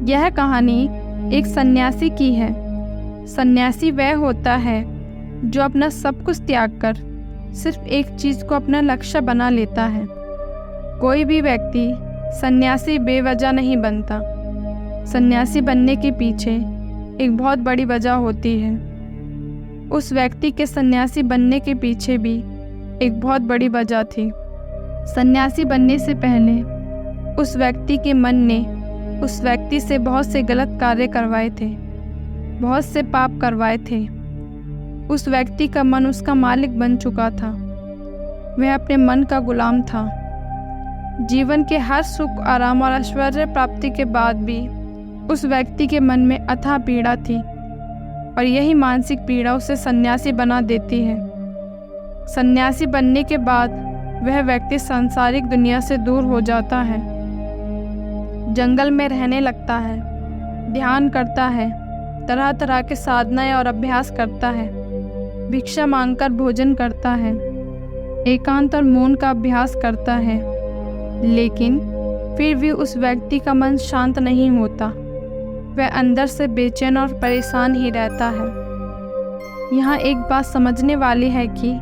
यह कहानी एक सन्यासी की है। सन्यासी वह होता है जो अपना सब कुछ त्याग कर सिर्फ एक चीज़ को अपना लक्ष्य बना लेता है। कोई भी व्यक्ति सन्यासी बेवजह नहीं बनता। सन्यासी बनने के पीछे एक बहुत बड़ी वजह होती है। उस व्यक्ति के सन्यासी बनने के पीछे भी एक बहुत बड़ी वजह थी। सन्यासी बनने से पहले उस व्यक्ति के मन ने उस व्यक्ति से बहुत से गलत कार्य करवाए थे, बहुत से पाप करवाए थे। उस व्यक्ति का मन उसका मालिक बन चुका था। वह अपने मन का गुलाम था। जीवन के हर सुख, आराम और ऐश्वर्य प्राप्ति के बाद भी उस व्यक्ति के मन में अथाह पीड़ा थी और यही मानसिक पीड़ा उसे सन्यासी बना देती है। सन्यासी बनने के बाद वह व्यक्ति सांसारिक दुनिया से दूर हो जाता है, जंगल में रहने लगता है, ध्यान करता है, तरह तरह के साधनाएं और अभ्यास करता है, भिक्षा मांगकर भोजन करता है, एकांत और मौन का अभ्यास करता है। लेकिन फिर भी उस व्यक्ति का मन शांत नहीं होता। वह अंदर से बेचैन और परेशान ही रहता है। यहाँ एक बात समझने वाली है कि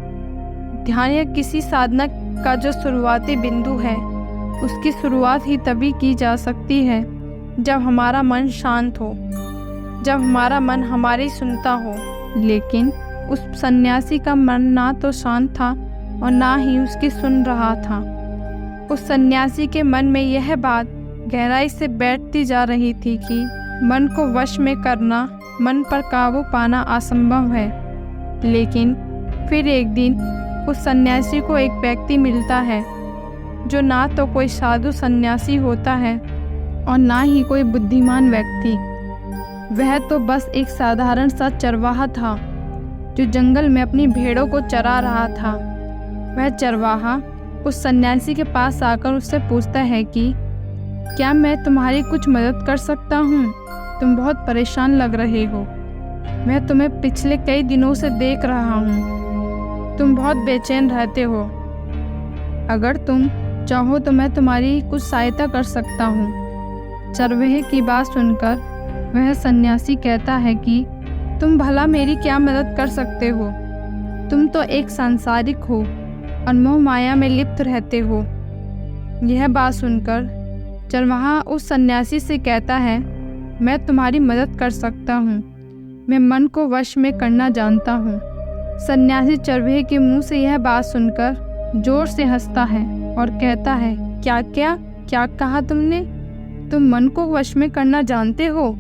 ध्यान या किसी साधना का जो शुरुआती बिंदु है, उसकी शुरुआत ही तभी की जा सकती है जब हमारा मन शांत हो, जब हमारा मन हमारी सुनता हो। लेकिन उस सन्यासी का मन ना तो शांत था और ना ही उसकी सुन रहा था। उस सन्यासी के मन में यह बात गहराई से बैठती जा रही थी कि मन को वश में करना, मन पर काबू पाना असंभव है। लेकिन फिर एक दिन उस सन्यासी को एक व्यक्ति मिलता है जो ना तो कोई साधु सन्यासी होता है और ना ही कोई बुद्धिमान व्यक्ति। वह तो बस एक साधारण सा चरवाहा था जो जंगल में अपनी भेड़ों को चरा रहा था। वह चरवाहा उस सन्यासी के पास आकर उससे पूछता है कि क्या मैं तुम्हारी कुछ मदद कर सकता हूँ? तुम बहुत परेशान लग रहे हो। मैं तुम्हें पिछले कई दिनों से देख रहा हूँ। तुम बहुत बेचैन रहते हो। अगर तुम चाहो तो मैं तुम्हारी कुछ सहायता कर सकता हूँ। चरवाहे की बात सुनकर वह सन्यासी कहता है कि तुम भला मेरी क्या मदद कर सकते हो? तुम तो एक सांसारिक हो और मोह माया में लिप्त रहते हो। यह बात सुनकर चरवाहा उस सन्यासी से कहता है, मैं तुम्हारी मदद कर सकता हूँ। मैं मन को वश में करना जानता हूँ। सन्यासी चरवाहे के मुंह से यह बात सुनकर जोर से हंसता है और कहता है, क्या कहा तुमने? तुम मन को वश में करना जानते हो?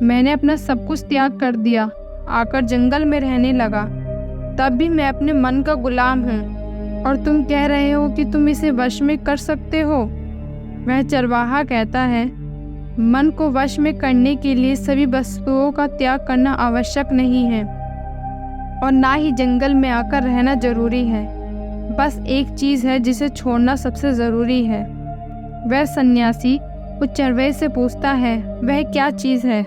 मैंने अपना सब कुछ त्याग कर दिया, आकर जंगल में रहने लगा। तब भी मैं अपने मन का गुलाम हूँ और तुम कह रहे हो कि तुम इसे वश में कर सकते हो। वह चरवाहा कहता है, मन को वश में करने के लिए सभी वस्तुओं का त्याग करना आवश्यक नहीं है और ना ही जंगल में आकर रहना जरूरी है। बस एक चीज़ है जिसे छोड़ना सबसे ज़रूरी है। वह सन्यासी उस चरवाहे से पूछता है, वह क्या चीज़ है?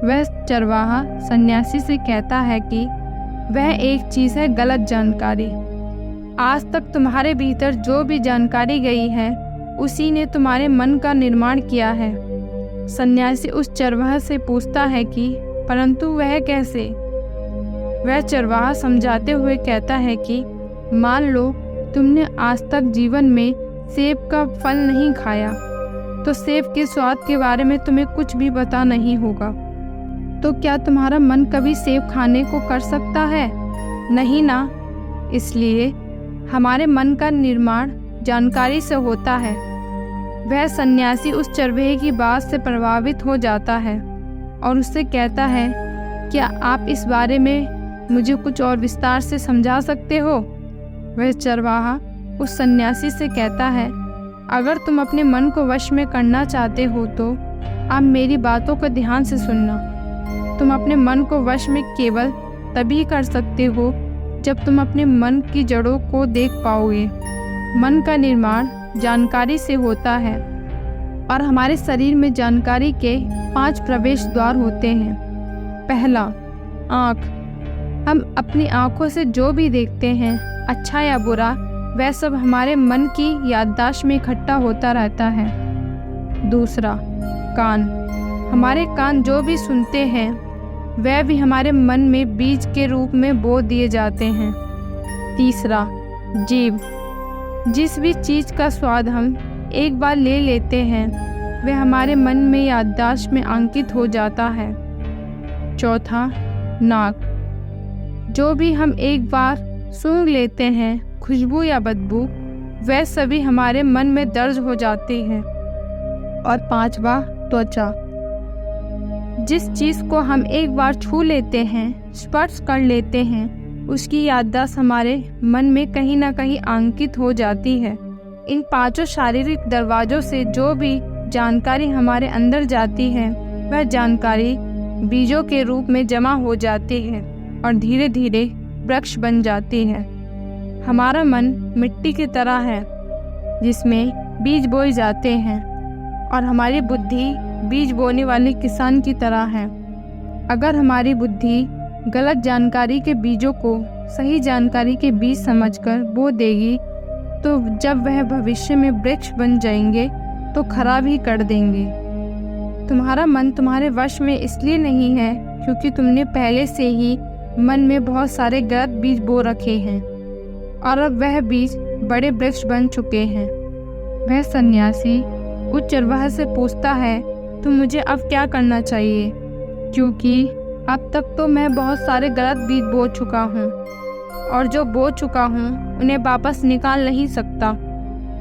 वह चरवाहा सन्यासी से कहता है कि वह एक चीज़ है गलत जानकारी। आज तक तुम्हारे भीतर जो भी जानकारी गई है उसी ने तुम्हारे मन का निर्माण किया है। सन्यासी उस चरवाहे से पूछता है कि परंतु वह कैसे? वह चरवाहा समझाते हुए कहता है कि मान लो तुमने आज तक जीवन में सेब का फल नहीं खाया तो सेब के स्वाद के बारे में तुम्हें कुछ भी पता नहीं होगा। तो क्या तुम्हारा मन कभी सेब खाने को कर सकता है? नहीं ना। इसलिए हमारे मन का निर्माण जानकारी से होता है। वह सन्यासी उस चरवाहे की बात से प्रभावित हो जाता है और उससे कहता है, क्या आप इस बारे में मुझे कुछ और विस्तार से समझा सकते हो? वह चरवाहा उस सन्यासी से कहता है, अगर तुम अपने मन को वश में करना चाहते हो तो आप मेरी बातों को ध्यान से सुनना। तुम अपने मन को वश में केवल तभी कर सकते हो जब तुम अपने मन की जड़ों को देख पाओगे। मन का निर्माण जानकारी से होता है और हमारे शरीर में जानकारी के 5 प्रवेश द्वार होते हैं। पहला, आँख। हम अपनी आँखों से जो भी देखते हैं, अच्छा या बुरा, वह सब हमारे मन की याददाश्त में इकट्ठा होता रहता है। दूसरा, कान। हमारे कान जो भी सुनते हैं वह भी हमारे मन में बीज के रूप में बो दिए जाते हैं। तीसरा, जीभ। जिस भी चीज़ का स्वाद हम एक बार ले लेते हैं वह हमारे मन में याददाश्त में अंकित हो जाता है। चौथा, नाक। जो भी हम एक बार सूंघ लेते हैं, खुशबू या बदबू, वह सभी हमारे मन में दर्ज हो जाती है। और पांचवा, त्वचा। जिस चीज़ को हम एक बार छू लेते हैं, स्पर्श कर लेते हैं, उसकी याददाश्त हमारे मन में कहीं ना कहीं अंकित हो जाती है। इन पांचों शारीरिक दरवाज़ों से जो भी जानकारी हमारे अंदर जाती है वह जानकारी बीजों के रूप में जमा हो जाती है और धीरे धीरे वृक्ष बन जाती है। हमारा मन मिट्टी की तरह है जिसमें बीज बोए जाते हैं और हमारी बुद्धि बीज बोने वाले किसान की तरह है। अगर हमारी बुद्धि गलत जानकारी के बीजों को सही जानकारी के बीज समझकर बो देगी तो जब वह भविष्य में वृक्ष बन जाएंगे तो खराब ही कर देंगे। तुम्हारा मन तुम्हारे वश में इसलिए नहीं है क्योंकि तुमने पहले से ही मन में बहुत सारे गलत बीज बो रखे हैं और अब वह बीज बड़े वृक्ष बन चुके हैं। वह सन्यासी उस चरवाहे से पूछता है, तो मुझे अब क्या करना चाहिए, क्योंकि अब तक तो मैं बहुत सारे गलत बीज बो चुका हूँ और जो बो चुका हूँ उन्हें वापस निकाल नहीं सकता।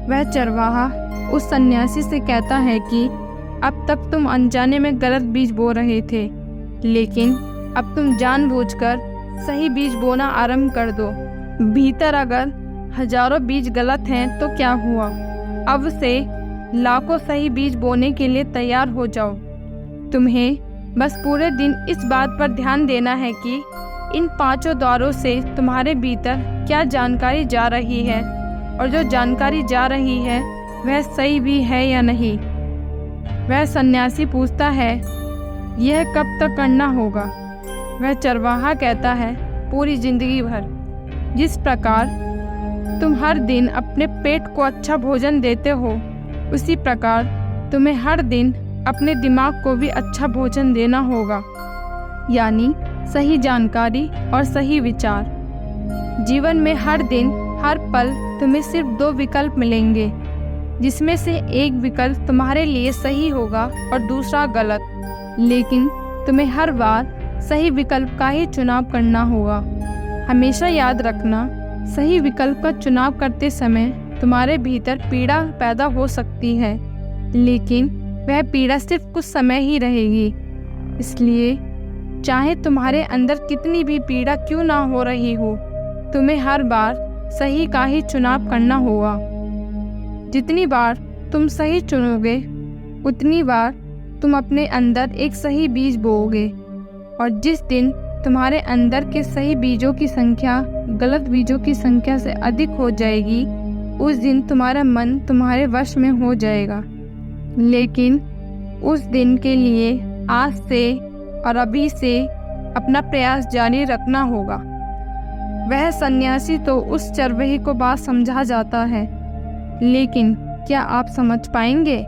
वह चरवाहा उस सन्यासी से कहता है कि अब तक तुम अनजाने में गलत बीज बो रहे थे, लेकिन अब तुम जानबूझकर सही बीज बोना आरंभ कर दो। भीतर अगर हजारों बीज गलत हैं तो क्या हुआ, अब से लाखों सही बीज बोने के लिए तैयार हो जाओ। तुम्हें बस पूरे दिन इस बात पर ध्यान देना है कि इन पांचों द्वारों से तुम्हारे भीतर क्या जानकारी जा रही है और जो जानकारी जा रही है वह सही भी है या नहीं। वह सन्यासी पूछता है, यह कब तक करना होगा? वह चरवाहा कहता है, पूरी जिंदगी भर। जिस प्रकार तुम हर दिन अपने पेट को अच्छा भोजन देते हो, उसी प्रकार तुम्हें हर दिन अपने दिमाग को भी अच्छा भोजन देना होगा, यानी सही जानकारी और सही विचार। जीवन में हर दिन हर पल तुम्हें सिर्फ 2 विकल्प मिलेंगे, जिसमें से एक विकल्प तुम्हारे लिए सही होगा और दूसरा गलत, लेकिन तुम्हें हर बार सही विकल्प का ही चुनाव करना होगा। हमेशा याद रखना, सही विकल्प का चुनाव करते समय तुम्हारे भीतर पीड़ा पैदा हो सकती है, लेकिन वह पीड़ा सिर्फ कुछ समय ही रहेगी। इसलिए चाहे तुम्हारे अंदर कितनी भी पीड़ा क्यों ना हो रही हो, तुम्हें हर बार सही का ही चुनाव करना होगा। जितनी बार तुम सही चुनोगे उतनी बार तुम अपने अंदर एक सही बीज बोओगे, और जिस दिन तुम्हारे अंदर के सही बीजों की संख्या गलत बीजों की संख्या से अधिक हो जाएगी, उस दिन तुम्हारा मन तुम्हारे वश में हो जाएगा। लेकिन उस दिन के लिए आज से और अभी से अपना प्रयास जारी रखना होगा। वह सन्यासी तो उस चरवाहे को बात समझा जाता है, लेकिन क्या आप समझ पाएंगे?